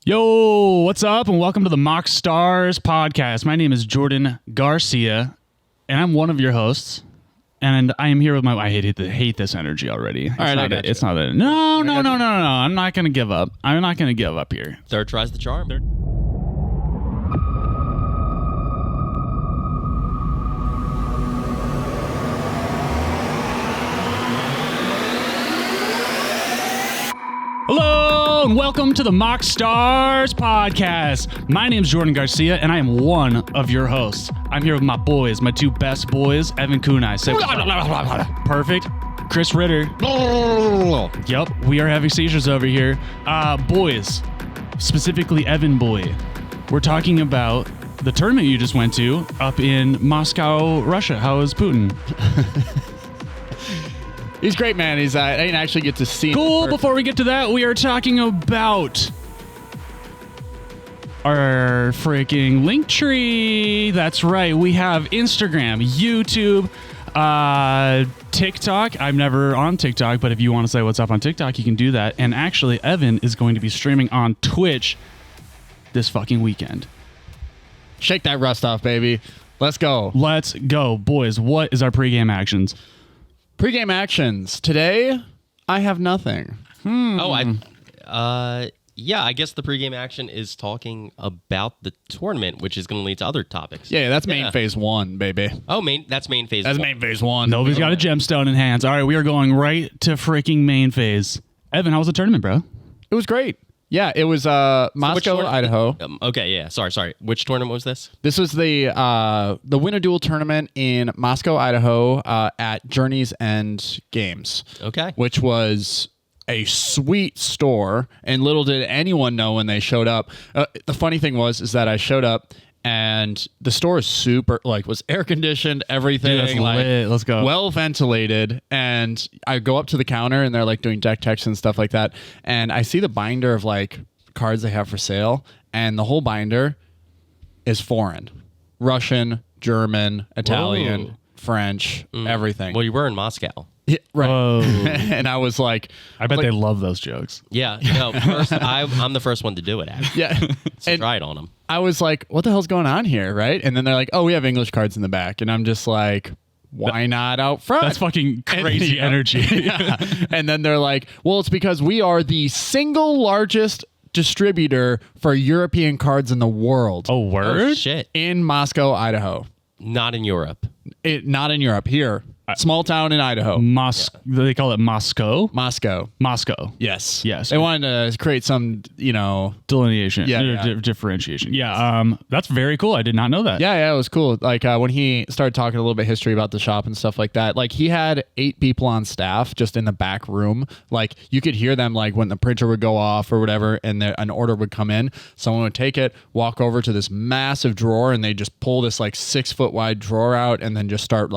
Yo, what's up, and welcome to the MoxStars podcast. My name is Jordan Garcia, and I'm one of your hosts. And I am here with my. I hate this energy already. It's right, not I got it's not it. No. I'm not gonna give up. I'm not gonna give up here. Third tries the charm. Hello, and welcome to the MoxStars podcast. My name is Jordan Garcia, and I am one of your hosts. I'm here with my boys, my two best boys, Evan Kunai. Say what's up. Perfect. Chris Ritter. Yep, we are having seizures over here. Boys, specifically Evan boy, we're talking about the tournament you just went to up in Moscow, Russia. How is Putin? He's great, man. I didn't actually get to see him. Cool. Before we get to that, we are talking about our freaking link tree. That's right. We have Instagram, YouTube, TikTok. I'm never on TikTok, but if you want to say what's up on TikTok, you can do that. And actually, Evan is going to be streaming on Twitch this fucking weekend. Shake that rust off, baby. Let's go. Let's go, boys. What is our pregame actions? Pre-game actions. Today, I have nothing. I guess the pregame action is talking about the tournament, which is going to lead to other topics. Yeah, that's main phase one, baby. Oh, that's main phase. That's one. main phase one. Nobody's got a gemstone in hands. All right, we are going right to freaking main phase. Evan, how was the tournament, bro? It was great. Yeah, it was Moscow, Idaho. Okay, yeah. Sorry. Which tournament was this? This was the Winter Duel tournament in Moscow, Idaho at Journey's End Games. Okay. Which was a sweet store, and little did anyone know when they showed up. The funny thing is that I showed up and the store is super, was air conditioned, everything. Dude, that's lit. Let's go. Well ventilated. And I go up to the counter and they're doing deck checks and stuff like that. And I see the binder of cards they have for sale, and the whole binder is foreign: Russian, German, Italian, Whoa. French, everything. Well, you were in Moscow. Yeah, right. Whoa. And I was like, I bet they love those jokes. Yeah. No, first, I'm the first one to do it, actually. yeah. So try it on them. I was like, what the hell's going on here, right? And then they're like, oh, we have English cards in the back. And I'm just like, why not out front? That's fucking crazy energy. Yeah. And then they're like, well, it's because we are the single largest distributor for European cards in the world. Oh, word? Oh, shit. In Moscow, Idaho. Not in Europe. Not in Europe. Here. Small town in Idaho. They call it Moscow? Moscow. Yes. Yes. They wanted to create some, Delineation. Yeah. Differentiation. Yeah. That's very cool. I did not know that. Yeah, it was cool. When he started talking a little bit history about the shop and stuff like that, he had 8 people on staff just in the back room. You could hear them when the printer would go off or whatever, and an order would come in. Someone would take it, walk over to this massive drawer, and they just pull this 6-foot wide drawer out, and then just start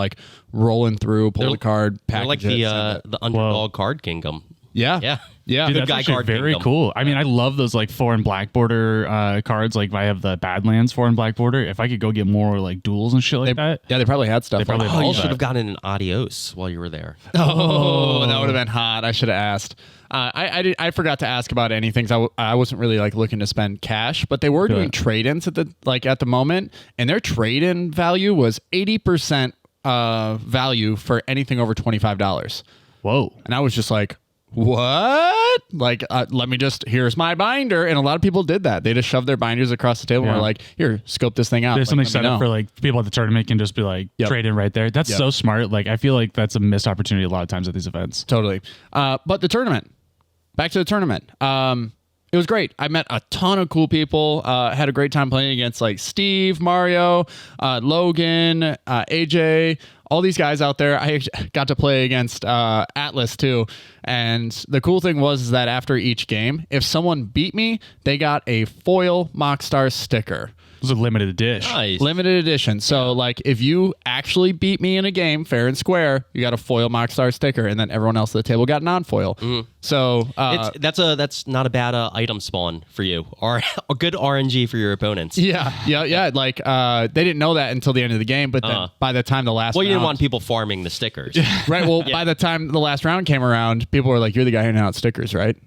rolling through, pull the card, They're package like it. the underdog card kingdom. Yeah. Yeah. Yeah. Dude, Good that's guy actually card very kingdom. cool. I mean, I love those foreign black border cards. If I have the Badlands foreign black border, if I could go get more duels and shit that. Yeah, they probably had stuff. They probably like have Oh, all you that. should have gotten an adios while you were there. Oh, that would have been hot. I should have asked. I forgot to ask about anything. I wasn't really looking to spend cash, but they were doing trade-ins at the moment, and their trade-in value was 80% value for anything over $25. Whoa. And I was just like, what? Let me here's my binder. And a lot of people did that. They just shoved their binders across the table and were like, here, scope this thing out. There's something let me set up know. for people at the tournament can just be trade in right there. That's so smart. I feel like that's a missed opportunity a lot of times at these events. Totally. But the tournament, back to the tournament. It was great. I met a ton of cool people. Had a great time playing against Steve, Mario, Logan, AJ, all these guys out there. I got to play against Atlas too. And the cool thing was that after each game, if someone beat me, they got a foil MoxStars sticker. It was a limited edition. Nice. Limited edition. So, if you actually beat me in a game, fair and square, you got a foil MoxStar sticker, and then everyone else at the table got non-foil. So, That's not a bad item spawn for you, or a good RNG for your opponents. yeah. They didn't know that until the end of the game, but then by the time the last Well, you didn't round- want people farming the stickers. right. Well, by the time the last round came around, people were like, "You're the guy handing out stickers, right?"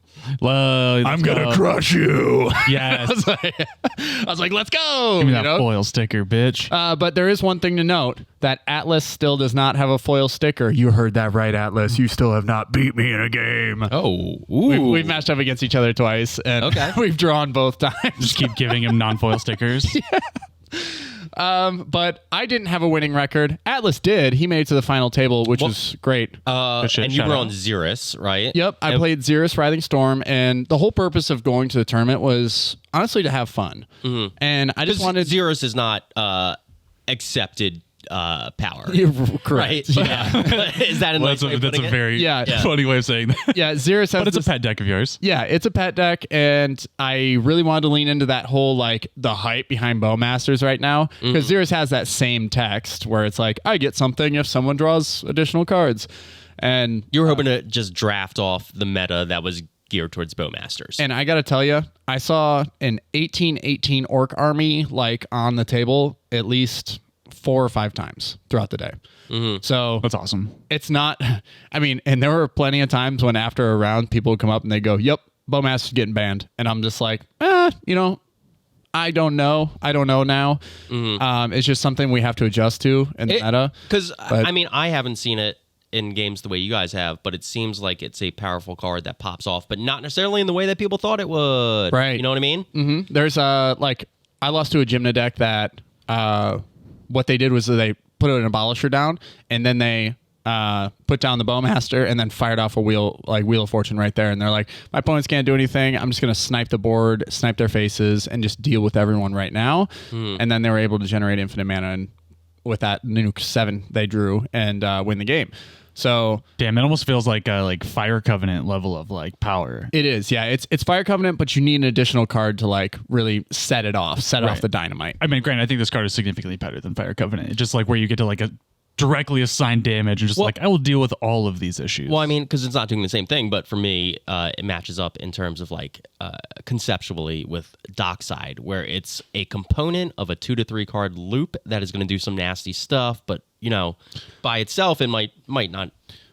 Well, I'm gonna crush you. Yes. I was like, let's go. Give me that foil sticker, bitch. But there is one thing to note, that Atlas still does not have a foil sticker. You heard that right, Atlas. You still have not beat me in a game. Oh, We've matched up against each other twice, and we've drawn both times. Just keep giving him non-foil stickers. But I didn't have a winning record. Atlas did. He made it to the final table, which was great. and you were on Xerus, right? Yep, I played Xerus Writhing Storm, and the whole purpose of going to the tournament was honestly to have fun. Mm-hmm. And I just wanted Xerus is not accepted power. Correct. Right? Yeah. Is that a nice way of that's putting a it? very funny way of saying that. Yeah, Xerus has But it's a pet deck of yours. Yeah, it's a pet deck, and I really wanted to lean into that whole like the hype behind Bowmasters right now, because Xerus has that same text where it's like, I get something if someone draws additional cards. And you were hoping to just draft off the meta that was geared towards Bowmasters. And I got to tell you, I saw an 1818 orc army like on the table at least 4 or 5 times throughout the day. So That's awesome. it's not, I mean, and there were plenty of times when after a round people would come up and they go, yep, Bowmaster's getting banned. And I'm just like, you know, I don't know. I don't know now. It's just something we have to adjust to in the meta. Because, I mean, I haven't seen it in games the way you guys have, but it seems like it's a powerful card that pops off, but not necessarily in the way that people thought it would. Right. You know what I mean? Mm-hmm. There's like, I lost to a Gymna deck that what they did was they put an Abolisher down, and then they put down the Bowmaster and then fired off a Wheel of Fortune right there. And they're like, my opponents can't do anything. I'm just going to snipe the board, snipe their faces, and just deal with everyone right now. And then they were able to generate infinite mana, and with that nuke 7 they drew and win the game. So damn, it almost feels like a Fire Covenant level of like power. it is, yeah. It's Fire Covenant, but you need an additional card to like really set off the dynamite. I mean, granted, I think this card is significantly better than Fire Covenant. It's just like where you get to like directly assign damage and just I will deal with all of these issues. Well, I mean, because it's not doing the same thing, but for me, it matches up in terms of like conceptually with Dockside, where it's a component of a 2 to 3 card loop that is going to do some nasty stuff, but you know, by itself, it might not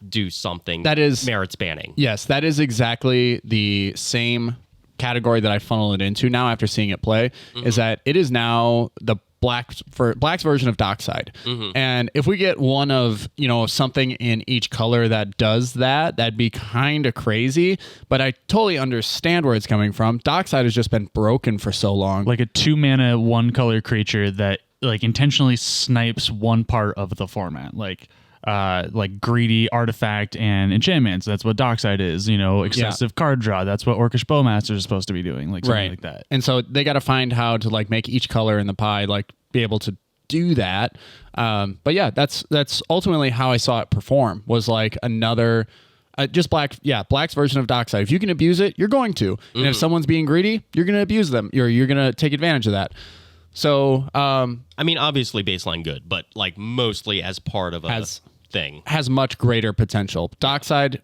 do something that is merits banning. Yes, that is exactly the same category that I funnel it into now after seeing it play, is that it is now the Black's version of Dockside. And if we get one of, you know, something in each color that does that, that'd be kind of crazy, but I totally understand where it's coming from. Dockside has just been broken for so long. Like a 2-mana 1-color creature that like intentionally snipes one part of the format, like greedy artifact and enchantments. That's what Dockside is. You know, excessive card draw. That's what Orcish Bowmaster is supposed to be doing, like something like that. And so they got to find how to like make each color in the pie like be able to do that. But yeah, that's ultimately how I saw it perform. Was like another. Just Black's version of Dockside. If you can abuse it, you're going to. And if someone's being greedy, you're going to abuse them. You're going to take advantage of that. So, I mean, obviously baseline good, but like mostly as part of a thing. Has much greater potential. Dockside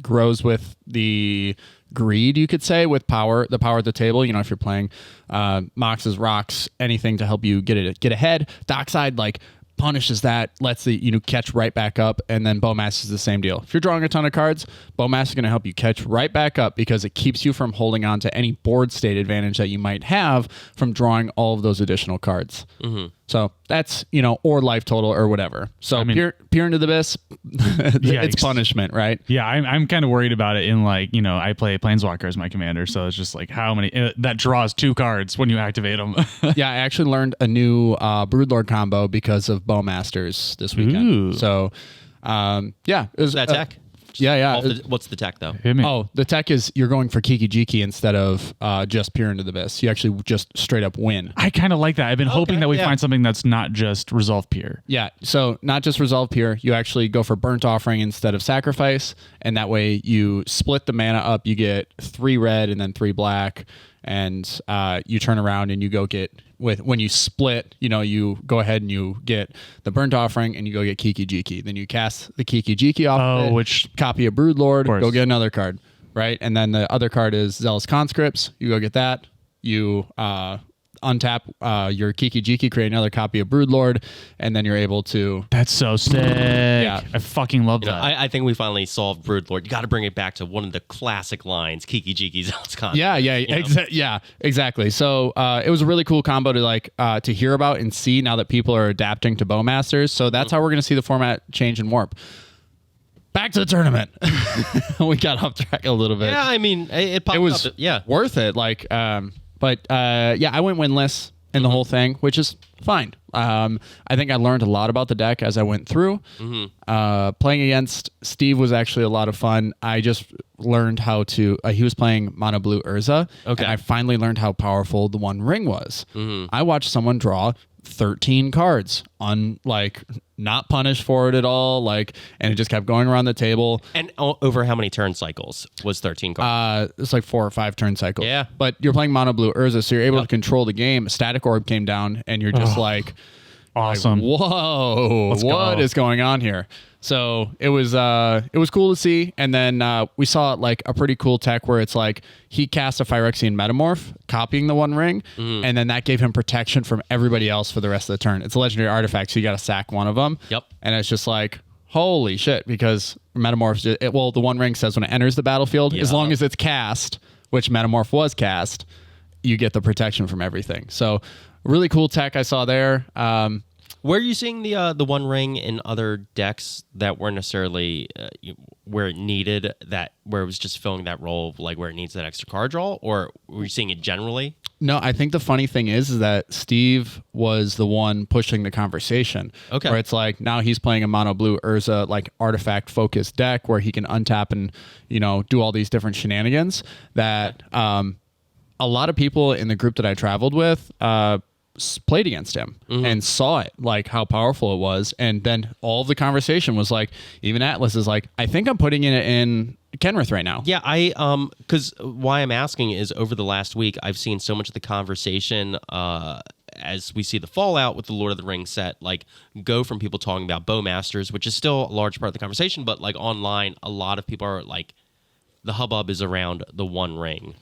grows with the greed, you could say, with the power at the table. You know, if you're playing Mox's Rocks, anything to help you get ahead. Dockside like punishes that, lets the catch right back up, and then Bowmaster is the same deal. If you're drawing a ton of cards, Bowmaster is going to help you catch right back up because it keeps you from holding on to any board state advantage that you might have from drawing all of those additional cards. So that's, or life total or whatever. So I mean, peer into the abyss, it's punishment, right? Yeah, I'm kind of worried about it in like, I play Planeswalker as my commander, so it's just like how many, that draws 2 cards when you activate them. Yeah, I actually learned a new Broodlord combo because of Bowmasters this weekend. Ooh. So, yeah. It was, that tech? What's the tech though? Oh, the tech is you're going for Kiki Jiki instead of just peer into the abyss. You actually just straight up win. I kind of like that. I've been hoping that we find something that's not just resolve peer. Yeah, so not just resolve peer. You actually go for burnt offering instead of sacrifice, and that way you split the mana up. You get 3 red and then 3 black, and you turn around and you go get when you split, you go ahead and you get the burnt offering and you go get Kiki Jiki. Then you cast the Kiki Jiki off which copy a Broodlord, go get another card, right? And then the other card is Zealous Conscripts. You go get that. You untap your Kiki Jiki, create another copy of Broodlord, and then you're able to. That's so sick. Yeah. I fucking love that. I think we finally solved Broodlord. You got to bring it back to one of the classic lines, Kiki Jiki's Elskon. Yeah, exactly. So it was a really cool combo to hear about and see now that people are adapting to Bowmasters. So that's how we're going to see the format change and warp. Back to the tournament. We got off track a little bit. Yeah, I mean, it popped was up. Yeah. worth it. I went winless in the whole thing, which is fine. I think I learned a lot about the deck as I went through. Playing against Steve was actually a lot of fun. I just learned how to. He was playing Mono Blue Urza, Okay. and I finally learned how powerful the One Ring was. I watched someone draw 13 cards not punished for it at all, and it just kept going around the table. And over how many turn cycles was 13 cards? It's like 4 or 5 turn cycles. Yeah. But you're playing Mono Blue Urza, so you're able to control the game. Static Orb came down, and you're just Awesome. whoa, what is going on here? So it was cool to see. And then we saw a pretty cool tech where it's he cast a Phyrexian Metamorph, copying the One Ring, and then that gave him protection from everybody else for the rest of the turn. It's a legendary artifact, so you got to sack one of them. Yep. And it's just holy shit, because Metamorphs, the One Ring says when it enters the battlefield, as long as it's cast, which Metamorph was cast, you get the protection from everything. So really cool tech I saw there. Were you seeing the One Ring in other decks that weren't necessarily where it needed where it was just filling that role of where it needs that extra card draw, or were you seeing it generally? No, I think the funny thing is that Steve was the one pushing the conversation. Okay. Where it's now he's playing a Mono Blue Urza artifact focused deck where he can untap and do all these different shenanigans that a lot of people in the group that I traveled with played against him and saw it, how powerful it was. And then all of the conversation was even Atlas is I think I'm putting it in Kenrith right now. Yeah, because why I'm asking is over the last week, I've seen so much of the conversation as we see the fallout with the Lord of the Rings set, go from people talking about Bowmasters, which is still a large part of the conversation, but online, a lot of people are the hubbub is around the One Ring.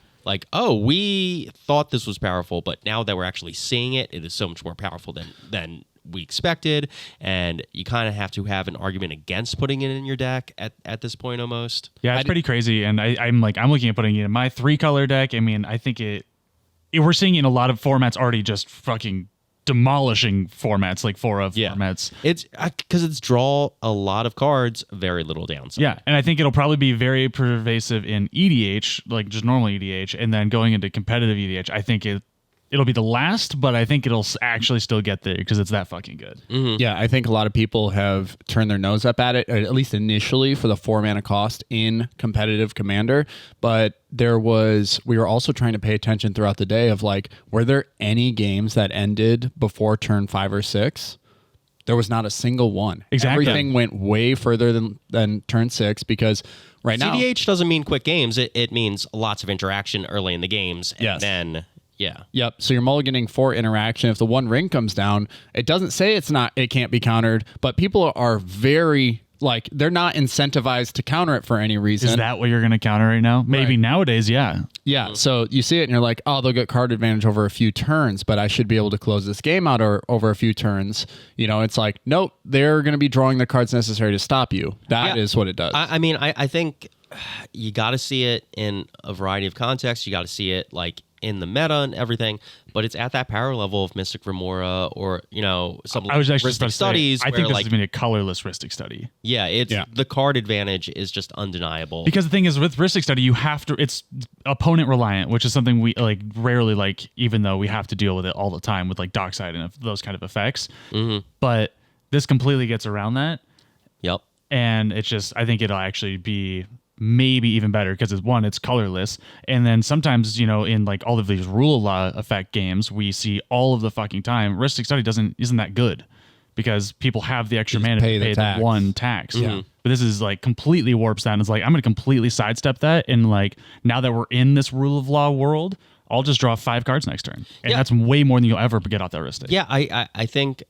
We thought this was powerful, but now that we're actually seeing it, it is so much more powerful than we expected. And you kind of have to have an argument against putting it in your deck at this point almost. Yeah, it's pretty crazy. And I'm looking at putting it in my 3-color deck. I mean, I think we're seeing it in a lot of formats already just fucking demolishing formats, 4-of formats. It's because it's draw a lot of cards, very little downside. Yeah, and I think it'll probably be very pervasive in EDH, just normal EDH, and then going into competitive EDH, I think it'll be the last, but I think it'll actually still get there because it's that fucking good. Yeah, I think a lot of people have turned their nose up at it, at least initially, for the 4-mana cost in competitive Commander. But we were also trying to pay attention throughout the day of were there any games that ended before turn 5 or 6? There was not a single one. Exactly. Everything went way further than turn 6 because right now cEDH doesn't mean quick games. It means lots of interaction early in the games. And Yes. then... Yeah. Yep. So you're mulliganing for interaction. If the One Ring comes down, it doesn't say it can't be countered, but people are very they're not incentivized to counter it for any reason. Is that what you're going to counter right now? Maybe nowadays, yeah. Yeah. So you see it and you're they'll get card advantage over a few turns, but I should be able to close this game out over a few turns. It's nope, they're going to be drawing the cards necessary to stop you. That is what it does. I think you got to see it in a variety of contexts. You got to see it in the meta and everything, but it's at that power level of Mystic Remora or some I was actually Rhystic Studies. I think this is going to be a colorless Rhystic Study. Yeah, the card advantage is just undeniable. Because the thing is, with Rhystic Study, you have to. It's opponent reliant, which is something we rarely even though we have to deal with it all the time with Dockside and those kind of effects. But this completely gets around that. Yep. And it's just, I think it'll actually be maybe even better because it's colorless, and then sometimes in all of these rule of law effect games we see all of the fucking time Rhystic Study isn't that good because people have the extra mana to pay the one tax. Yeah. But this is completely warps that, and it's I'm going to completely sidestep that, and now that we're in this rule of law world, I'll just draw 5 cards next turn, and that's way more than you'll ever get off that Rhystic. Yeah, I think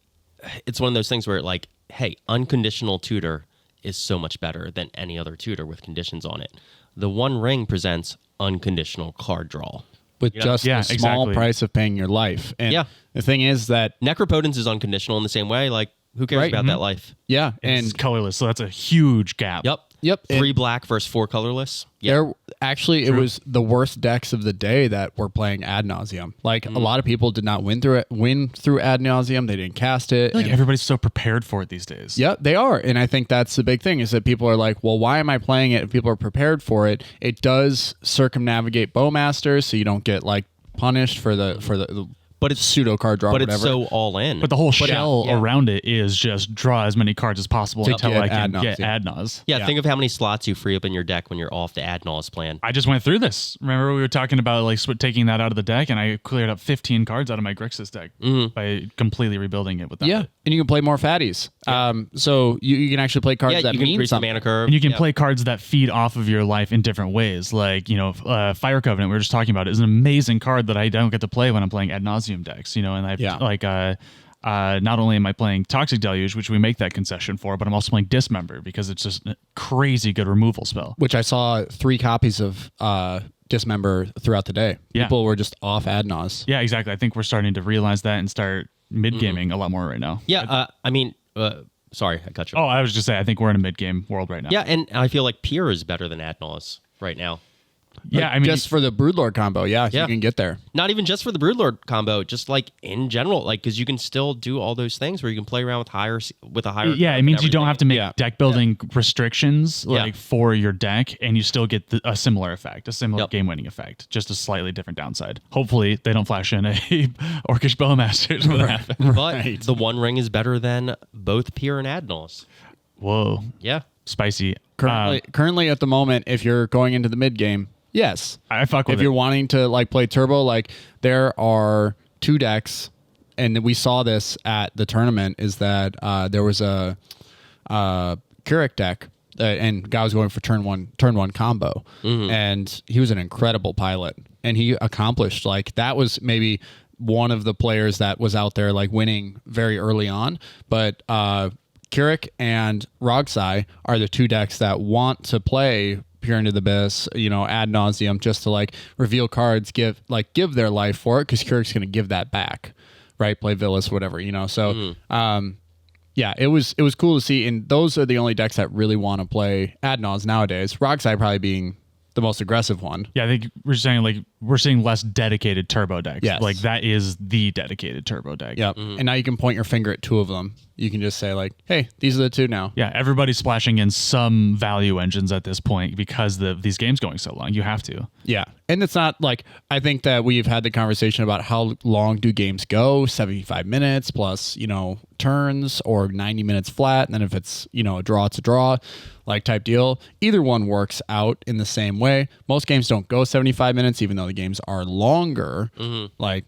it's one of those things where hey, unconditional tutor is so much better than any other tutor with conditions on it. The One Ring presents unconditional card draw. with just Yeah, the small exactly. price of paying your life. And Yeah. the thing is that, Necropotence is unconditional in the same way. Like, who cares Right. about that life? yeah, And it's and colorless, so that's a huge gap. Yep. 3 black versus 4 colorless. Yeah. there actually it was the worst decks of the day that were playing ad nauseum. Like a lot of people did not win through ad nauseum. They didn't cast it. Like and- everybody's so prepared for it these days. Yeah, they are. And I think that's the big thing is that people are like, well, why am I playing it if people are prepared for it? It does circumnavigate Bowmasters, so you don't get like punished for the But it's pseudo card draw, but whatever. it's so all in. But the whole shell yeah. around it is just draw as many cards as possible until get I can ad get nauseam. ad nause. yeah, yeah. think of how many slots you free up in your deck when you're off the ad nauseam plan. I just went through this. Remember we were talking about like taking that out of the deck, and I cleared up 15 cards out of my Grixis deck by completely rebuilding it with that. yeah, and you can play more fatties. So you can actually play cards Yeah, that you can mean increase the something. mana curve. And you can Yeah. play cards that feed off of your life in different ways. Like, Fire Covenant, we were just talking about, is an amazing card that I don't get to play when I'm playing ad nauseum decks, and I not only am I playing Toxic Deluge, which we make that concession for, but I'm also playing Dismember because it's just a crazy good removal spell. Which I saw 3 copies of Dismember throughout the day. Yeah. People were just off ad nause. Yeah, exactly. I think we're starting to realize that and start mid-gaming a lot more right now. Yeah, sorry, I cut you. Oh, I was just saying, I think we're in a mid-game world right now. Yeah, and I feel like Pier is better than ad nauseam right now. Yeah, I mean, just for the Broodlord combo, yeah, Yeah. you can get there. Not even just for the Broodlord combo, just like in general, like because you can still do all those things where you can play around with a higher. yeah, it means you don't have to make Yeah. deck building restrictions Yeah. like for your deck, and you still get a similar effect, a similar Yep. game-winning effect, just a slightly different downside. Hopefully, they don't flash in a Orcish Bowmasters when that happens. But the One Ring is better than both Pier and ad nauseam. Whoa, Yeah, spicy. Currently at the moment, if you're going into the mid game, yes. I fuck with If it. you're wanting to like play turbo, like there are 2 decks, and we saw this at the tournament. Is that there was a Keurig deck, and guy was going for turn one combo, and he was an incredible pilot, and he accomplished like that was maybe one of the players that was out there like winning very early on, but Keurig and Rogsai are the 2 decks that want to play Peer into the Abyss, ad nauseum, just to like reveal cards, give their life for it, because Keurig's going to give that back, right? Play Villas, whatever, So, yeah, it was cool to see, and those are the only decks that really want to play ad nauseum nowadays. Rogsai probably being the most aggressive one. Yeah, I think we're seeing less dedicated turbo decks. Yes. Like that is the dedicated turbo deck. Yep. And now you can point your finger at 2 of them. You can just say like, hey, these are the 2 now. Yeah, everybody's splashing in some value engines at this point because these games going so long. You have to. Yeah. And it's not like, I think that we've had the conversation about how long do games go, 75 minutes plus, turns, or 90 minutes flat. And then if it's, a draw, it's a draw, like type deal. Either one works out in the same way. Most games don't go 75 minutes, even though the games are longer. Like,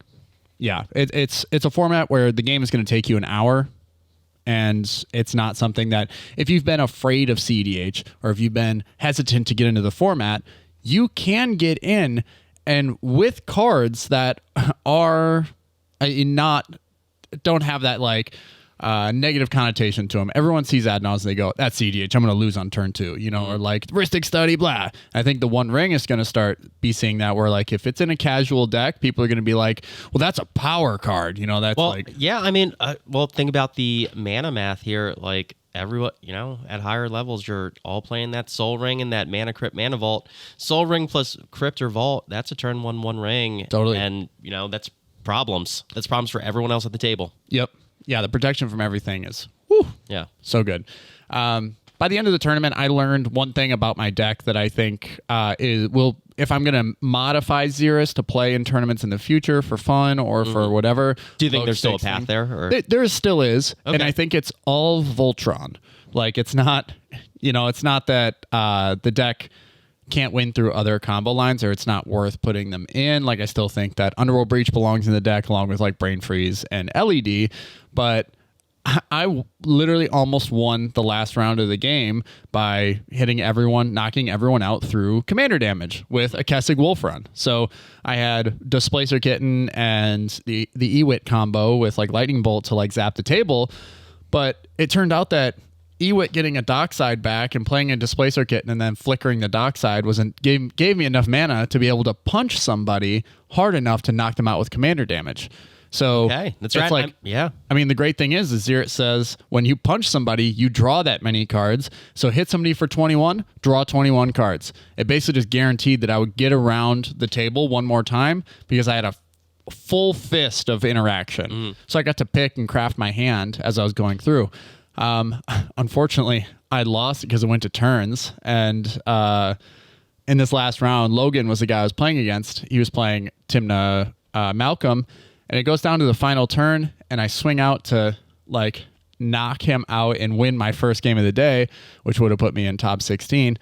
yeah, it's a format where the game is going to take you an hour. And it's not something that, if you've been afraid of cEDH or if you've been hesitant to get into the format, you can get in, and with cards that are don't have that like negative connotation to them. Everyone sees ad nauseam, they go, that's cEDH, I'm going to lose on turn 2, or like heuristic study, blah. I think the One Ring is going to start be seeing that, where like if it's in a casual deck, people are going to be like, well, that's a power card, that's like. Yeah, I mean, think about the mana math here. Like everyone, at higher levels, you're all playing that Soul Ring and that Mana Crypt, Mana Vault. Soul Ring plus Crypt or Vault, that's a turn 1 Ring. Totally. And, that's problems. That's problems for everyone else at the table. Yep. Yeah, the protection from everything is Yeah. so good. By the end of the tournament, I learned one thing about my deck that I think if I'm going to modify Xeris to play in tournaments in the future for fun or for whatever. Do you think low there's still a stakes path thing, there? Or? There still is. And Okay. I think it's all Voltron. Like, it's not, it's not that the deck can't win through other combo lines, or it's not worth putting them in. Like, I still think that Underworld Breach belongs in the deck along with like Brain Freeze and LED, but I literally almost won the last round of the game by knocking everyone out through commander damage with a Kessig Wolf Run. So I had Displacer Kitten and the Ewit combo with like Lightning Bolt to like zap the table, but it turned out that Ewit getting a dockside back and playing a Displacer Kitten and then flickering the dockside gave me enough mana to be able to punch somebody hard enough to knock them out with commander damage. So Okay, that's it's right. like, Yeah. I mean, the great thing is Xerath says when you punch somebody, you draw that many cards. So hit somebody for 21, draw 21 cards. It basically just guaranteed that I would get around the table one more time because I had a full fist of interaction. So I got to pick and craft my hand as I was going through. Unfortunately, I lost because it went to turns. And in this last round, Logan was the guy I was playing against. He was playing Timna Malcolm. And it goes down to the final turn, and I swing out to like knock him out and win my first game of the day, which would have put me in top 16.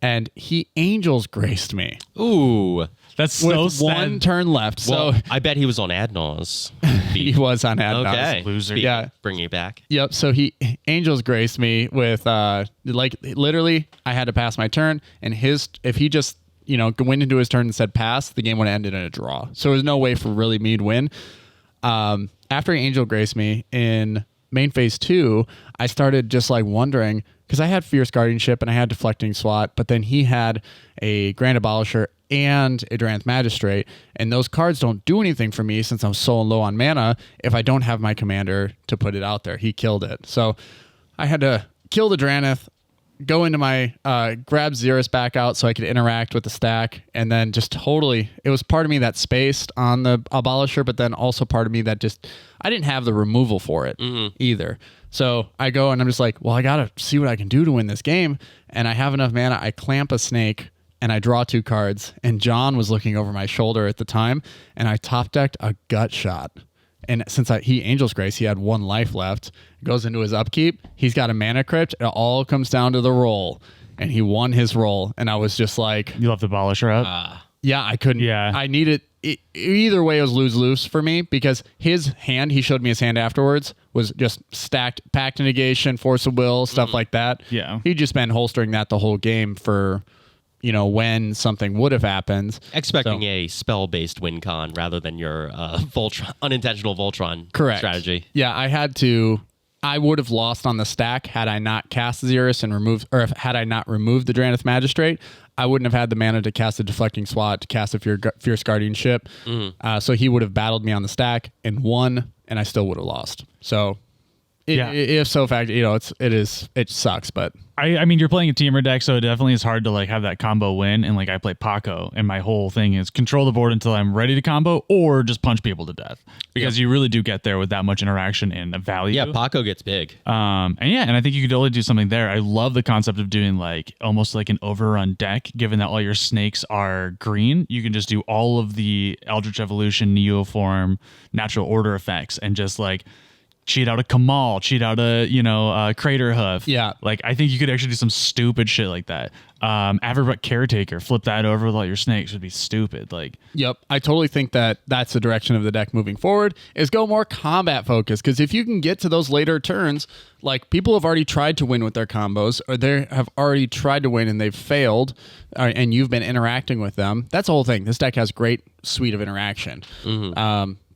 And he Angels graced me Ooh. That's so with one sad. turn left. Well, So I bet he was on Adnaw's. he was on Adnos. Okay. Loser. Yeah. Bringing it back. Yep. So he Angels graced me with like literally I had to pass my turn, and if he just went into his turn and said pass, the game would have ended in a draw. So there's no way for really me to win. After he Angel graced me in main phase 2, I started just like wondering because I had Fierce Guardianship and I had Deflecting Swat, but then he had a Grand Abolisher and a Dranth Magistrate, and those cards don't do anything for me since I'm so low on mana if I don't have my commander to put it out there. He killed it. So I had to kill the Draneth, go into my grab Xerath back out so I could interact with the stack, and then just totally it was part of me that spaced on the Abolisher, but then also part of me that just I didn't have the removal for it either. So I go and I'm just like, well, I gotta see what I can do to win this game, and I have enough mana. I clamp a snake and I draw 2 cards, and John was looking over my shoulder at the time, and I top decked a Gut Shot. And since he Angel's Grace, he had 1 life left. Goes into his upkeep. He's got a mana crypt. It all comes down to the roll. And he won his roll. And I was just like... You left the Abolisher up? Yeah, I couldn't... Yeah. I needed... Either way, it was lose-lose for me because his hand, he showed me his hand afterwards, was just stacked Pact of Negation, Force of Will, stuff like that. Yeah. He'd just been holstering that the whole game for... when something would have happened. Expecting a spell-based win con rather than your unintentional Voltron Correct. strategy. Yeah, I would have lost on the stack had I not cast Xerath and had I not removed the Draneth Magistrate. I wouldn't have had the mana to cast a Deflecting Swat, to cast a Fierce Guardianship. So he would have battled me on the stack and won, and I still would have lost. So if so, fact, it sucks, but I mean, you're playing a teamer deck, so it definitely is hard to like have that combo win. And like I play Paco, and my whole thing is control the board until I'm ready to combo, or just punch people to death because you really do get there with that much interaction and value. Yeah, Paco gets big. And I think you could totally do something there. I love the concept of doing like almost like an overrun deck, given that all your snakes are green. You can just do all of the Eldritch Evolution, Neoform, Natural Order effects, and just like cheat out a Kamal, cheat out a Crater Hoof. Yeah. Like I think you could actually do some stupid shit like that. Averbuck Caretaker, flip that over with all your snakes would be stupid. Like, yep, I totally think that's the direction of the deck moving forward is go more combat focused. Because if you can get to those later turns, like people have already tried to win with their combos, or they have already tried to win and they've failed, and you've been interacting with them. That's the whole thing. This deck has great suite of interaction.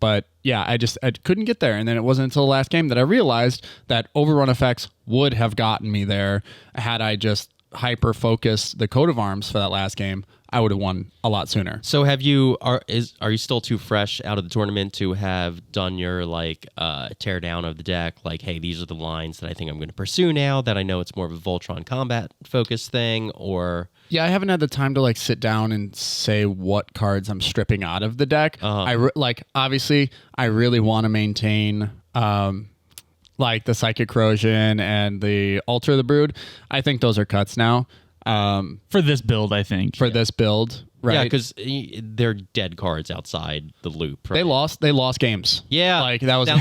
But yeah, I couldn't get there. And then it wasn't until the last game that I realized that overrun effects would have gotten me there had I just hyper focused the coat of arms for that last game. I would have won a lot sooner. So are you still too fresh out of the tournament to have done your tear down of the deck? Like, hey, these are the lines that I think I'm going to pursue now that I know it's more of a Voltron combat focused thing, or... Yeah, I haven't had the time to sit down and say what cards I'm stripping out of the deck. Obviously, I really want to maintain the Psychic Corrosion and the Altar of the Brood. I think those are cuts now. for this build, I think. For this build, right? Yeah, because they're dead cards outside the loop. Right? They lost games. Yeah, that was that's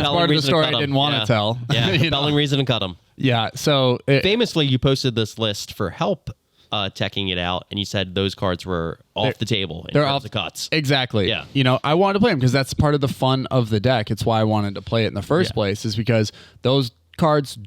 part of the story I didn't want to tell. Yeah, compelling reason to cut them. Yeah, so famously, you posted this list for help teching it out, and you said those cards were off the table. They're off the cuts. Exactly. Yeah. I wanted to play them because that's part of the fun of the deck. It's why I wanted to play it in the first place, is because those cards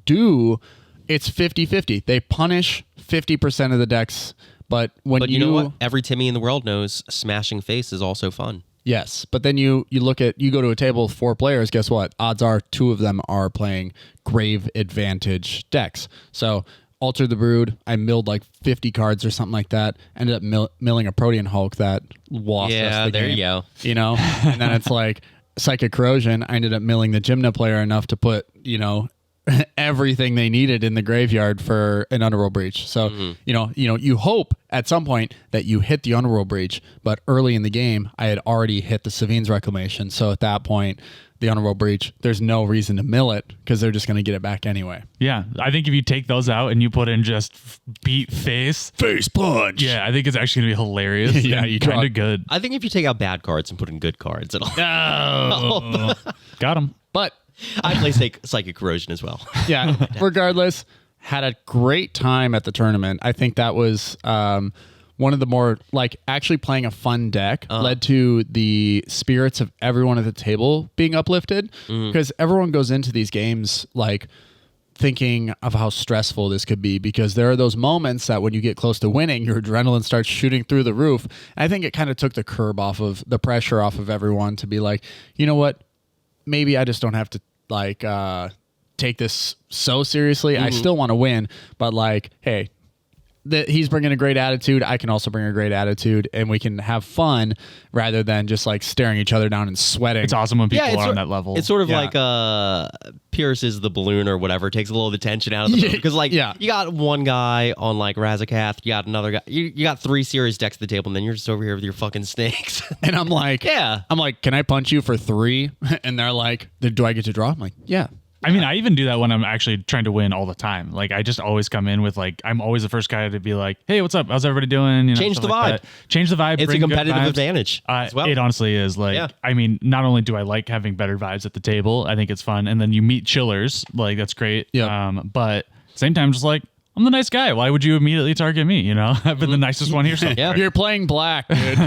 it's 50-50. They punish 50% of the decks, but when you know what? Every Timmy in the world knows smashing face is also fun. Yes, but then you go to a table with 4 players. Guess what? Odds are 2 of them are playing grave advantage decks. So Alter the Brood, I milled like 50 cards or something like that. Ended up milling a Protean Hulk that lost us the there game. you go. You know, and then it's like Psychic Corrosion. I ended up milling the Gymna player enough to put everything they needed in the graveyard for an Underworld Breach. So you hope at some point that you hit the Underworld Breach, but early in the game I had already hit the Savine's Reclamation. So at that point, the Underworld Breach, there's no reason to mill it because they're just going to get it back anyway. Yeah, I think if you take those out and you put in just beat face punch. Yeah, I think it's actually going to be hilarious. Yeah, you kind of good. I think if you take out bad cards and put in good cards, it'll. Got him. But I play Psychic Corrosion as well. yeah, regardless, had a great time at the tournament. I think that was one of the more, like, actually playing a fun deck led to the spirits of everyone at the table being uplifted, because everyone goes into these games like thinking of how stressful this could be, because there are those moments that when you get close to winning, your adrenaline starts shooting through the roof. I think it kind of took the pressure off of everyone to be like, you know what, maybe I just don't have to like take this so seriously. I still want to win, but like, hey, he's bringing a great attitude. I can also bring a great attitude, and we can have fun rather than just like staring each other down and sweating. It's awesome when people are on that level. It's sort of like pierces the balloon or whatever, takes a little of the tension out of the balloon. Because like you got one guy on like Razakath, you got another guy, you got 3 serious decks at the table, and then you're just over here with your fucking snakes. And I'm like, can I punch you for 3? And they're like, do I get to draw? I'm like, yeah. I mean, I even do that when I'm actually trying to win all the time. Like, I just always come in with like, I'm always the first guy to be like, hey, what's up? How's everybody doing? You know, Change the like vibe. Change the vibe. It's bring a good competitive vibes. advantage as well. It honestly is. Like, I mean, not only do I like having better vibes at the table, I think it's fun. And then you meet chillers. Like, that's great. Yeah. But same time, just like, I'm the nice guy. Why would you immediately target me? You know, I've been the nicest one here so far. You're playing black, dude.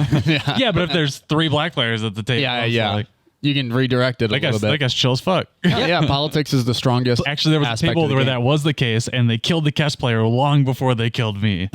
Yeah, but if there's 3 black players at the table, like, you can redirect it a little bit. That guy's chill as fuck. Yeah, politics is the strongest. Actually, there was a table where that was the case, and they killed the Kess player long before they killed me.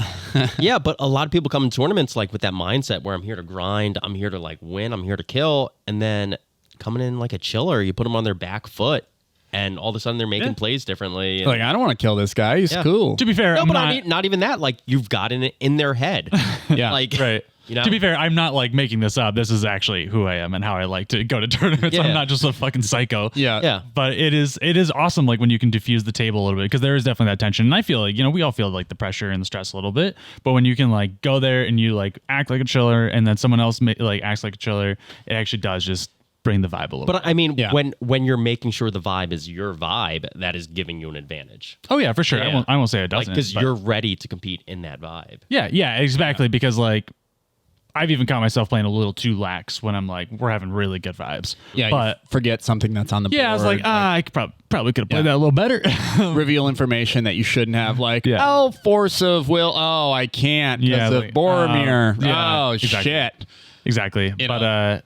Yeah, but a lot of people come in tournaments like with that mindset where I'm here to grind, I'm here to like win, I'm here to kill, and then coming in like a chiller, you put them on their back foot, and all of a sudden they're making plays differently. Like, I don't want to kill this guy. He's cool. To be fair, no, but not even that. Like, you've gotten it in their head. Like, right. You know? To be fair, I'm not like making this up. This is actually who I am and how I like to go to tournaments. I'm not just a fucking psycho. Yeah. But it is awesome, like when you can diffuse the table a little bit, because there is definitely that tension. And I feel like, we all feel like the pressure and the stress a little bit. But when you can like go there and you like act like a chiller, and then someone else like acts like a chiller, it actually does just bring the vibe a little bit. But I mean, when you're making sure the vibe is your vibe, that is giving you an advantage. Oh yeah, for sure. Yeah. I won't say it doesn't. Because you're ready to compete in that vibe. Yeah, exactly. Because like, I've even caught myself playing a little too lax when I'm like, we're having really good vibes. Yeah, but you forget something that's on the board. Yeah, I was like, I could probably could have played that a little better. Reveal information that you shouldn't have, like, force of will. Oh, I can't because of Boromir. Exactly. Shit. Exactly. But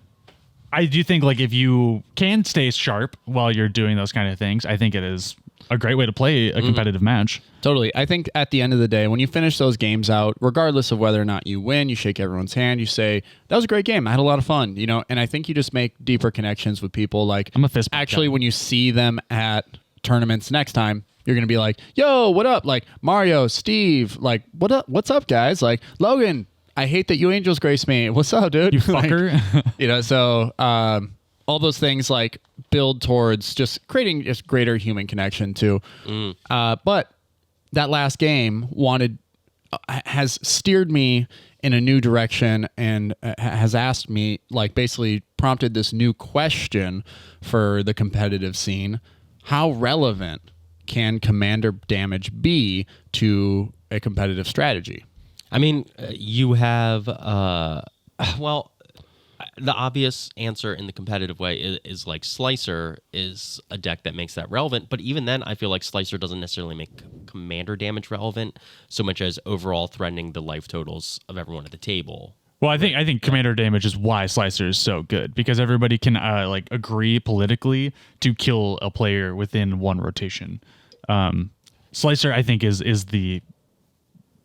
I do think like if you can stay sharp while you're doing those kind of things, I think it is a great way to play a competitive match. Totally. I think at the end of the day, when you finish those games out, regardless of whether or not you win, you shake everyone's hand, you say, that was a great game. I had a lot of fun, and I think you just make deeper connections with people. Like, I'm a fist bump actually, guy. when you see them at tournaments next time, you're going to be like, yo, what up? Like, Mario, Steve, like, what up? What's up, guys? Like, Logan, I hate that you angels grace me. What's up, dude? You fucker. So all those things like build towards just creating just greater human connection too. But that last game has steered me in a new direction and has asked me, like, basically prompted this new question for the competitive scene. How relevant can commander damage be to a competitive strategy? I mean, you have, the obvious answer in the competitive way is like Slicer is a deck that makes that relevant. But even then, I feel like Slicer doesn't necessarily make commander damage relevant so much as overall threatening the life totals of everyone at the table. Well, I think commander damage is why Slicer is so good, because everybody can like agree politically to kill a player within one rotation. Slicer, I think, is the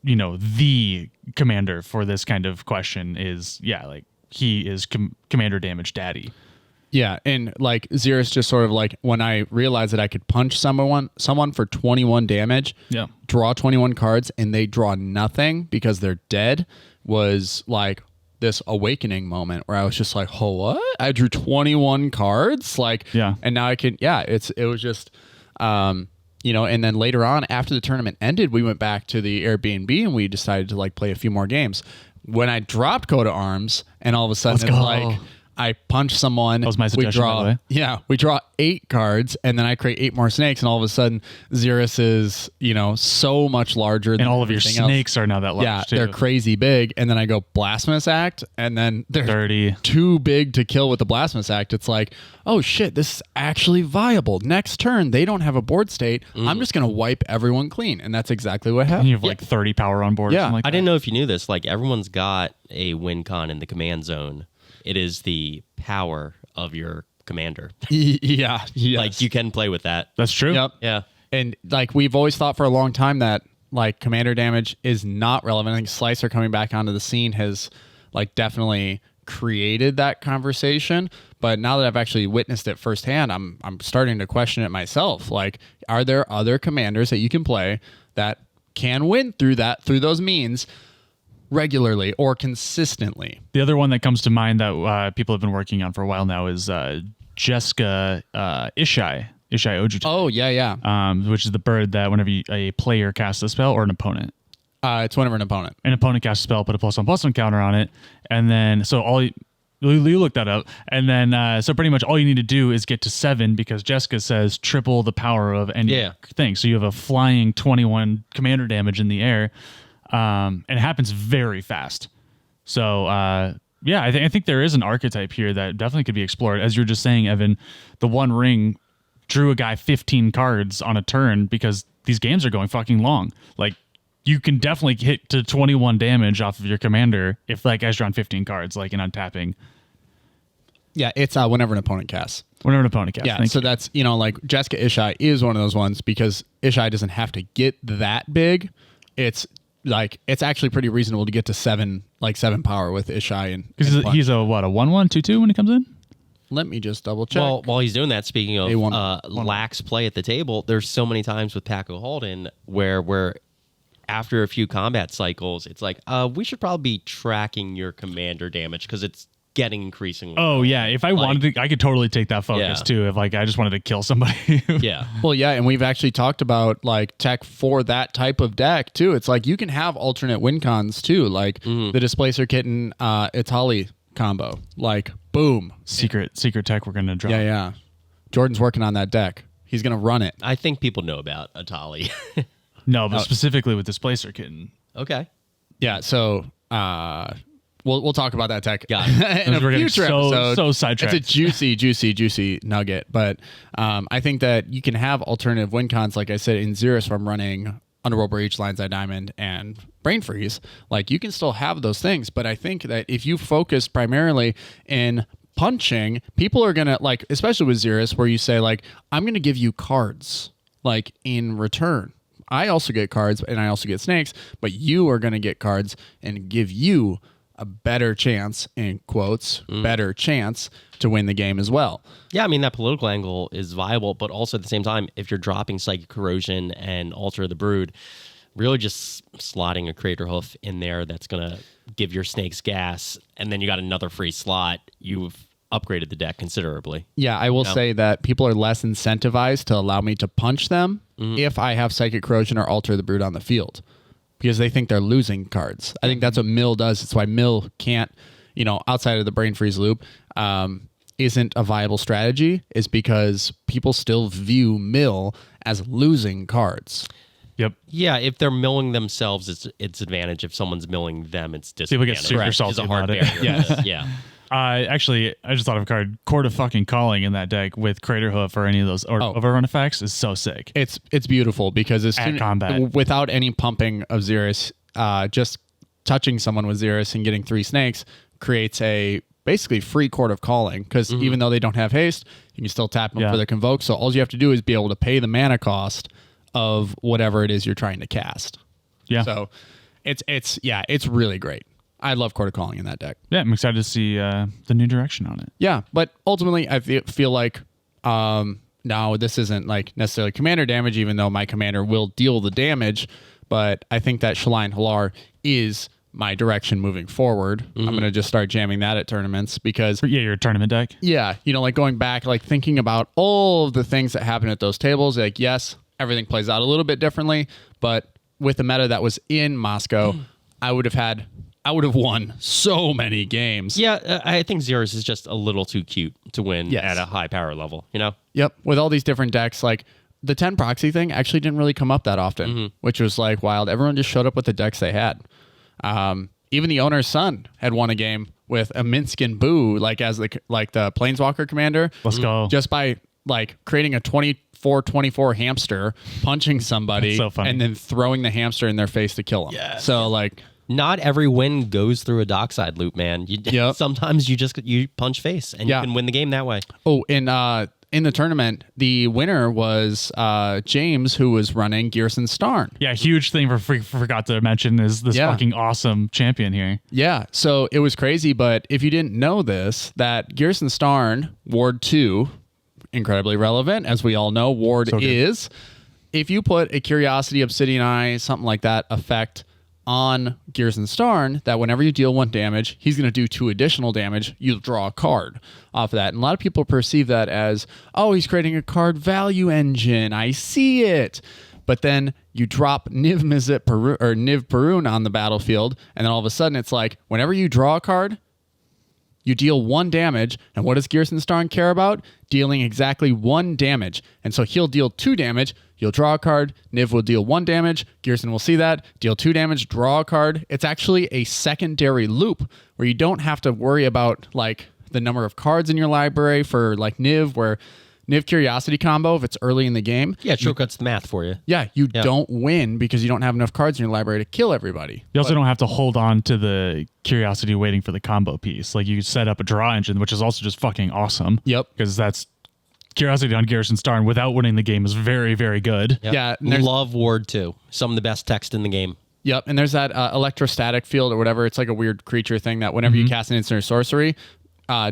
the commander for this kind of question is like he is commander damage daddy. Yeah, and like Xerus just sort of like when I realized that I could punch someone for 21 damage, draw 21 cards, and they draw nothing because they're dead, was like this awakening moment where I was just like, oh, what? I drew 21 cards? Like, and now I can, it was just, and then later on after the tournament ended, we went back to the Airbnb and we decided to like play a few more games. When I dropped Coat of Arms and all of a sudden it's like, I punch someone. That was my suggestion, by the way. Yeah, we draw 8 cards, and then I create 8 more snakes, and all of a sudden, Xerus is, so much larger. And all of your snakes are now that large, yeah, too. they're crazy big. And then I go Blasphemous Act, and then they're 30. Too big to kill with the Blasphemous Act. It's like, oh shit, this is actually viable. Next turn, they don't have a board state. I'm just going to wipe everyone clean. And that's exactly what happened. And you have like 30 power on board. Yeah. Like I didn't know if you knew this. Like, everyone's got a win con in the command zone. It is the power of your commander. Yeah. Yes. Like, you can play with that. That's true. Yep. Yeah. And like we've always thought for a long time that like commander damage is not relevant. I think Slicer coming back onto the scene has like definitely created that conversation. But now that I've actually witnessed it firsthand, I'm starting to question it myself. Like, are there other commanders that you can play that can win through those means regularly or consistently? The other one that comes to mind that people have been working on for a while now is Jessica Ishai Ojutai. Oh, yeah. Which is the bird that whenever a player casts a spell or an opponent. It's whenever an opponent casts a spell, put a +1/+1 counter on it, and then you look that up, and then so pretty much all you need to do is get to 7 because Jessica says triple the power of any thing. So you have a flying 21 commander damage in the air. And it happens very fast. So, I think there is an archetype here that definitely could be explored. As you were just saying, Evan, the One Ring drew a guy 15 cards on a turn because these games are going fucking long. Like, you can definitely hit to 21 damage off of your commander if that guy's drawn 15 cards, like in untapping. Yeah, it's whenever an opponent casts. Whenever an opponent casts. Yeah, so that's, like Jessica Ishai is one of those ones because Ishai doesn't have to get that big. It's actually pretty reasonable to get to 7 power with Ishai. And he's a 1/1, 2/2 when he comes in? Let me just double check. Well, while he's doing that, speaking of lax play at the table, there's so many times with Paco Holden where after a few combat cycles, it's like, we should probably be tracking your commander damage because it's getting increasingly. Oh, yeah. If I wanted to, I could totally take that focus too. If I just wanted to kill somebody. Yeah. Well, yeah. And we've actually talked about like tech for that type of deck too. It's like you can have alternate win cons too. Like the Displacer Kitten, Itali combo. Like, boom. Secret tech we're going to drop. Yeah. Jordan's working on that deck. He's going to run it. I think people know about Atali. No, but specifically with Displacer Kitten. Okay. Yeah. So, we'll talk about that tech Got it. in a We're getting future episode. so sidetracked. It's a juicy nugget. But I think that you can have alternative win cons, like I said, in Xerus from running Underworld Breach, Lion's Eye Diamond, and Brain Freeze. Like, you can still have those things. But I think that if you focus primarily in punching, people are going to, like, especially with Xerus, where you say, like, I'm going to give you cards, like, in return. I also get cards, and I also get snakes, but you are going to get cards and give you a better chance, in quotes, better chance to win the game as well. Yeah, I mean, that political angle is viable, but also at the same time, if you're dropping Psychic Corrosion and Altar of the Brood, really just slotting a Crater Hoof in there that's going to give your snakes gas, and then you got another free slot, you've upgraded the deck considerably. Yeah, I will say that people are less incentivized to allow me to punch them if I have Psychic Corrosion or Alter the Brood on the field, because they think they're losing cards. I think that's what Mill does. It's why Mill can't, outside of the Brain Freeze loop, isn't a viable strategy, is because people still view Mill as losing cards. Yep. Yeah, if they're milling themselves, it's advantage. If someone's milling them, it's disadvantage. People get super salty It's a hard about it. barrier. Yes. Yeah. Actually, I just thought of a card, Court of fucking Calling in that deck with Crater Hoof or any of those or overrun effects is so sick. It's beautiful because as soon combat, without any pumping of Xerus, just touching someone with Xerus and getting 3 snakes creates a basically free Court of Calling, because even though they don't have haste, you can still tap them for the Convoke. So all you have to do is be able to pay the mana cost of whatever it is you're trying to cast. Yeah. So it's really great. I love Court of Calling in that deck. Yeah, I'm excited to see the new direction on it. Yeah, but ultimately, I feel like now this isn't like necessarily commander damage, even though my commander will deal the damage. But I think that Shalai Halar is my direction moving forward. I'm going to just start jamming that at tournaments because... Yeah, your tournament deck. Yeah, like going back, like thinking about all of the things that happen at those tables. Like, yes, everything plays out a little bit differently, but with the meta that was in Moscow, I would have won so many games. Yeah, I think Xeris is just a little too cute to win at a high power level, Yep, with all these different decks, like the 10 proxy thing actually didn't really come up that often, which was like wild. Everyone just showed up with the decks they had. Even the owner's son had won a game with a Minskin Boo, like as the Planeswalker commander. Let's go. Just by like creating a 24/24 hamster, punching somebody, so funny. and then throwing the hamster in their face to kill them. Yeah. So like, not every win goes through a dockside loop, man. Yep. Sometimes you punch face and you can win the game that way. Oh, in the tournament, the winner was James, who was running Gearson Starn. Yeah, huge thing forgot to mention is this fucking awesome champion here. Yeah, so it was crazy, but if you didn't know this, that Gearson Starn, Ward 2, incredibly relevant, as we all know, Ward is, if you put a Curiosity, Obsidian Eye, something like that effect on Gearson Starn, that whenever you deal 1 damage, he's going to do 2 additional damage. You'll draw a card off of that. And a lot of people perceive that as, oh, he's creating a card value engine. I see it. But then you drop Niv Perun on the battlefield, and then all of a sudden it's like, whenever you draw a card, you deal 1 damage, and what does Gearson Starn care about? Dealing exactly 1 damage. And so he'll deal 2 damage, you'll draw a card, Niv will deal 1 damage, Gearson will see that, deal 2 damage, draw a card. It's actually a secondary loop where you don't have to worry about like the number of cards in your library for like Niv, where Niv Curiosity combo, if it's early in the game. Yeah, it shortcuts the math for you. Yeah, you don't win because you don't have enough cards in your library to kill everybody. You also don't have to hold on to the Curiosity waiting for the combo piece. Like you set up a draw engine, which is also just fucking awesome. Yep. Because that's Curiosity on Gearson Starn without winning the game is very, very good. Yep. Yeah. Love Ward 2. Some of the best text in the game. Yep. And there's that electrostatic field or whatever. It's like a weird creature thing that whenever you cast an instant or sorcery,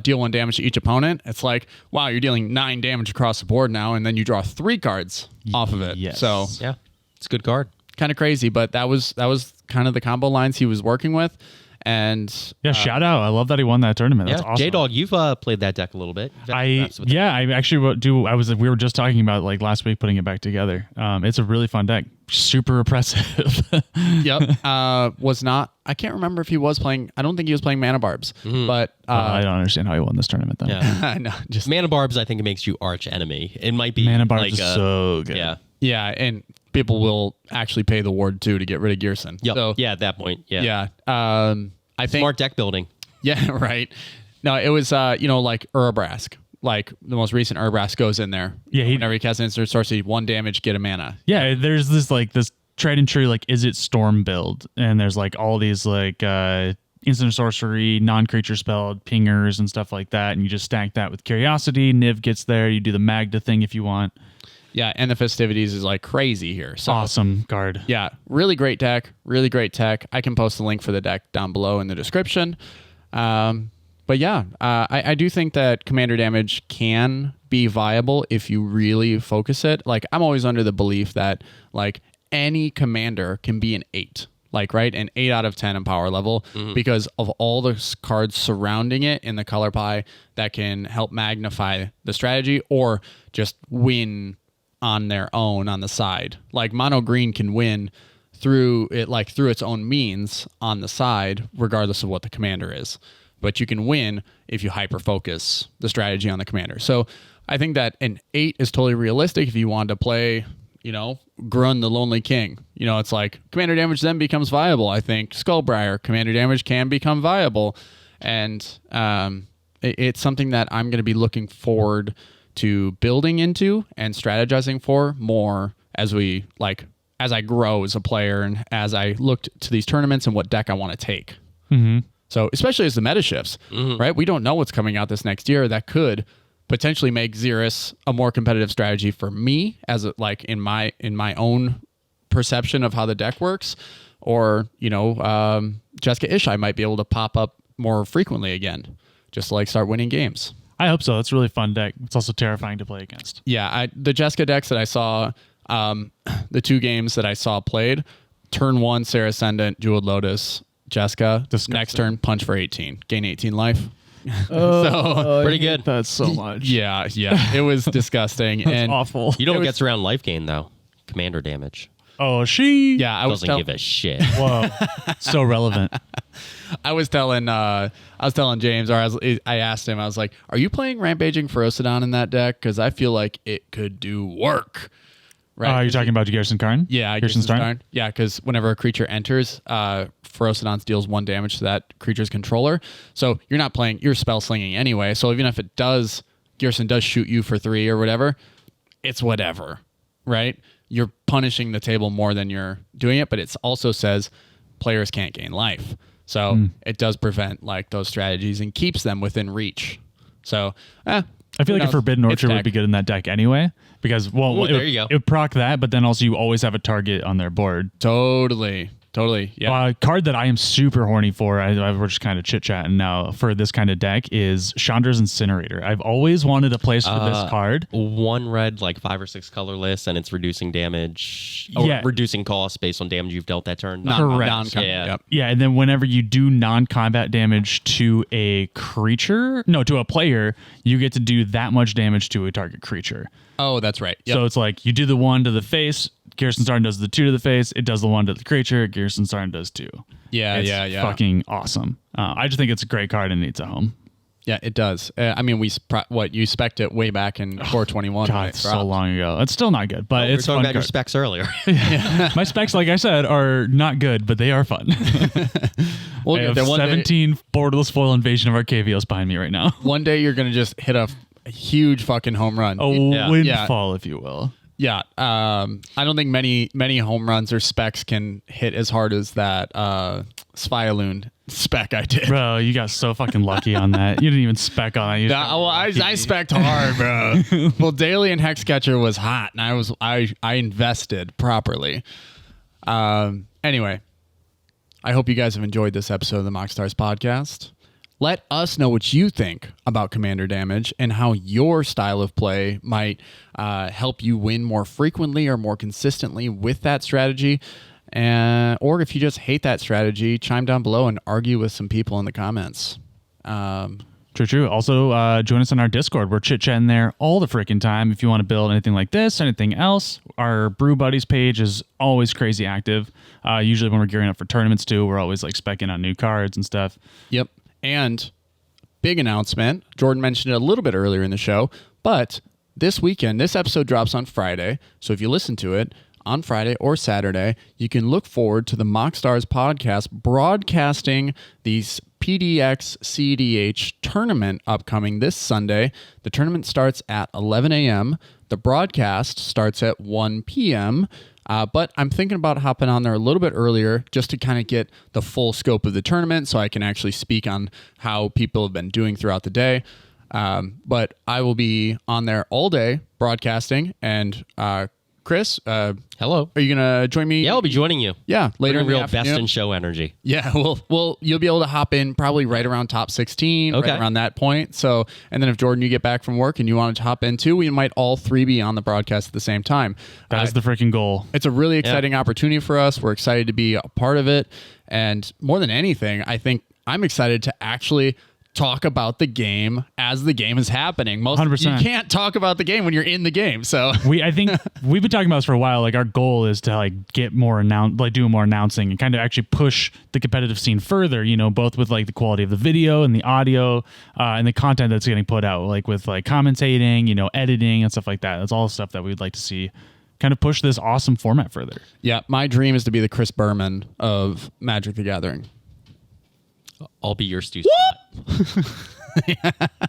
deal 1 damage to each opponent. It's like, wow, you're dealing 9 damage across the board now, and then you draw 3 cards off of it. Yes. So yeah, it's a good card. Kind of crazy, but that was kind of the combo lines he was working with. And shout out! I love that he won that tournament. That's awesome. J-Dog, you've played that deck a little bit. I actually do. We were just talking about like last week putting it back together. It's a really fun deck. Super oppressive. Yep. I can't remember if he was playing. I don't think he was playing Mana Barbs, but I don't understand how he won this tournament though. Yeah. no, just Mana Barbs. I think it makes you arch enemy. It might be Mana Barbs like is so good. Yeah. Yeah, and people will actually pay the Ward 2 to get rid of Gearson. Yep. So, yeah, at that point. Yeah. yeah. I think Smart deck building. Yeah, right. No, it was like Urabrask. Like the most recent Urabrask goes in there. Yeah, whenever he casts an instant sorcery, 1 damage, get a mana. Yeah, there's this tried and true like is it Storm build, and there's like all these like instant sorcery, non-creature spell pingers and stuff like that, and you just stack that with Curiosity. Niv gets there. You do the Magda thing if you want. Yeah, and the Festivities is like crazy here. So, awesome card. Yeah, really great deck, really great tech. I can post the link for the deck down below in the description. But yeah, I do think that commander damage can be viable if you really focus it. Like I'm always under the belief that like any commander can be an 8. Like, right, an 8 out of 10 in power level because of all the cards surrounding it in the color pie that can help magnify the strategy or just win on their own on the side. Like mono green can win through its own means on the side, regardless of what the commander is. But you can win if you hyper focus the strategy on the commander. So I think that an 8 is totally realistic if you want to play, Grun the Lonely King. It's like commander damage then becomes viable. I think Skullbriar commander damage can become viable, and it's something that I'm going to be looking forward to building into and strategizing for more as I grow as a player and as I looked to these tournaments and what deck I want to take. Mm-hmm. So especially as the meta shifts, right? We don't know what's coming out this next year that could potentially make Xeris a more competitive strategy for me as in my own perception of how the deck works. or Jessica Ishai might be able to pop up more frequently again, just to like start winning games. I hope so. That's a really fun deck. It's also terrifying to play against. Yeah, the Jessica decks that I saw, the 2 games that I saw played, turn 1, Sarah Ascendant, Jeweled Lotus, Jessica. Disgusting. Next turn, punch for 18. Gain 18 life. Pretty good. That's so much. Yeah. It was disgusting. And Awful. You know what gets around life gain, though? Commander damage. Oh, she. yeah, I was Doesn't give a shit. Whoa. So relevant. I was telling James, or I asked him, I was like, "Are you playing Rampaging Ferocidon in that deck? Because I feel like it could do work." Right? You're talking about Garrison Karn? Yeah, Garrison Karn. Yeah, because whenever a creature enters, Ferocidon deals 1 damage to that creature's controller. So you're not playing, you're spell slinging anyway. So even if it does, Garrison does shoot you for 3 or whatever, it's whatever, right? You're punishing the table more than you're doing it, but it also says players can't gain life. So it does prevent like those strategies and keeps them within reach. So, I feel like a Forbidden Orchard would be good in that deck anyway, because Ooh, there you go. It would proc that, but then also you always have a target on their board. Totally. Yeah. A card that I am super horny for, we're just kind of chit-chatting now, for this kind of deck is Chandra's Incinerator. I've always wanted a place for this card. 1 red, like 5 or 6 colorless, and it's reducing damage. Yeah. Or reducing cost based on damage you've dealt that turn. Correct. Yeah. Yep. Yeah, and then whenever you do non-combat damage to a player, you get to do that much damage to a target creature. Oh, that's right. Yep. So it's like you do the 1 to the face, Garrison Sarn does the 2 to the face, it does the 1 to the creature, Garrison Sarn does 2. It's fucking awesome. I just think it's a great card and it needs a home. Yeah, it does. I mean, you spec'd it way back in 421. God, it's so long ago. It's still not good, but We were it's talking fun about your card. specs earlier. My specs, like I said, are not good, but they are fun. We'll I get have there. 17 borderless foil invasion of Arcavios behind me right now. One day you're gonna just hit a huge fucking home run. A windfall, if you will. Yeah. I don't think many home runs or specs can hit as hard as that Svialoon spec I did. Bro, you got so fucking lucky on that. You didn't even spec on that. I spec'd hard, bro. Well, Daily and Hexcatcher was hot, and I invested properly. Anyway, I hope you guys have enjoyed this episode of the MoxStars podcast. Let us know what you think about Commander damage and how your style of play might help you win more frequently or more consistently with that strategy. Or if you just hate that strategy, chime down below and argue with some people in the comments. True. Also, join us on our Discord. We're chit-chatting there all the freaking time. If you want to build anything like this, anything else, our Brew Buddies page is always crazy active. Usually when we're gearing up for tournaments too, we're always like specking on new cards and stuff. Yep. And big announcement. Jordan mentioned it a little bit earlier in the show, but this weekend, this episode drops on Friday. So if you listen to it on Friday or Saturday, you can look forward to the MoxStars podcast broadcasting these PDX cEDH tournament upcoming this Sunday. The tournament starts at 11 a.m. The broadcast starts at 1 p.m., but I'm thinking about hopping on there a little bit earlier just to kind of get the full scope of the tournament so I can actually speak on how people have been doing throughout the day. But I will be on there all day broadcasting. And Chris, Hello. are you going to join me? Yeah, I'll be joining you. Yeah, later in the Real afternoon. best in show energy. Yeah, well, you'll be able to hop in probably right around top 16, Okay. right around that point. So, and then if Jordan, you get back from work and you want to hop in too, we might all 3 be on the broadcast at the same time. That is the freaking goal. It's a really exciting opportunity for us. We're excited to be a part of it. And more than anything, I think I'm excited to actually talk about the game as the game is happening. 100%. You can't talk about the game when you're in the game. So I think we've been talking about this for a while. Like our goal is to like get more do more announcing and kind of actually push the competitive scene further, both with like the quality of the video and the audio and the content that's getting put out, like with like commentating, editing and stuff like that. That's all stuff that we'd like to see kind of push this awesome format further. yeah, my dream is to be the Chris Berman of Magic the Gathering. I'll be your Stu Scott.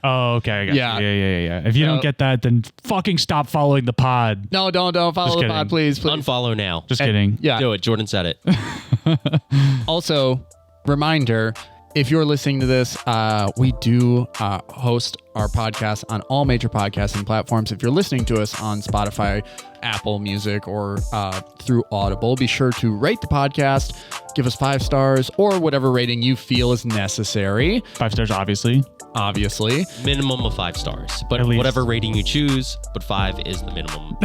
Oh, okay. I got Yeah. you. Yeah. If you don't get that, then fucking stop following the pod. No, don't follow Just the kidding. pod, please. Unfollow now. Just kidding. Yeah. Do it. Jordan said it. Also, reminder, if you're listening to this, we do host our podcast on all major podcasting platforms. If you're listening to us on Spotify, Apple Music, or through Audible, be sure to rate the podcast, give us 5 stars or whatever rating you feel is necessary. 5 stars, obviously. Obviously. Minimum of 5 stars, but At least. whatever rating you choose, but 5 is the minimum.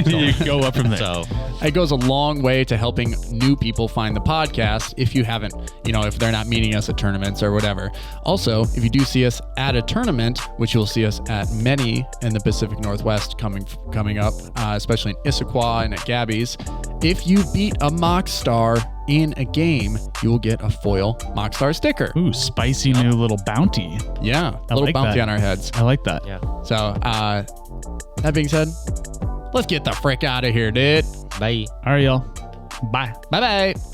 You go up from there. So It goes a long way to helping new people find the podcast if you haven't, if they're not meeting us at tournaments or whatever. Also, if you do see us at a tournament, which you'll see us at many in the Pacific Northwest coming up, especially in Issaquah and at Gabby's, if you beat a MoxStar in a game, you will get a foil MoxStar sticker. Ooh, spicy new little bounty. Yeah, a little like bounty that. on our heads. I like that. yeah. So, that being said, let's get the frick out of here, dude. Bye. All right, y'all. Bye. Bye-bye.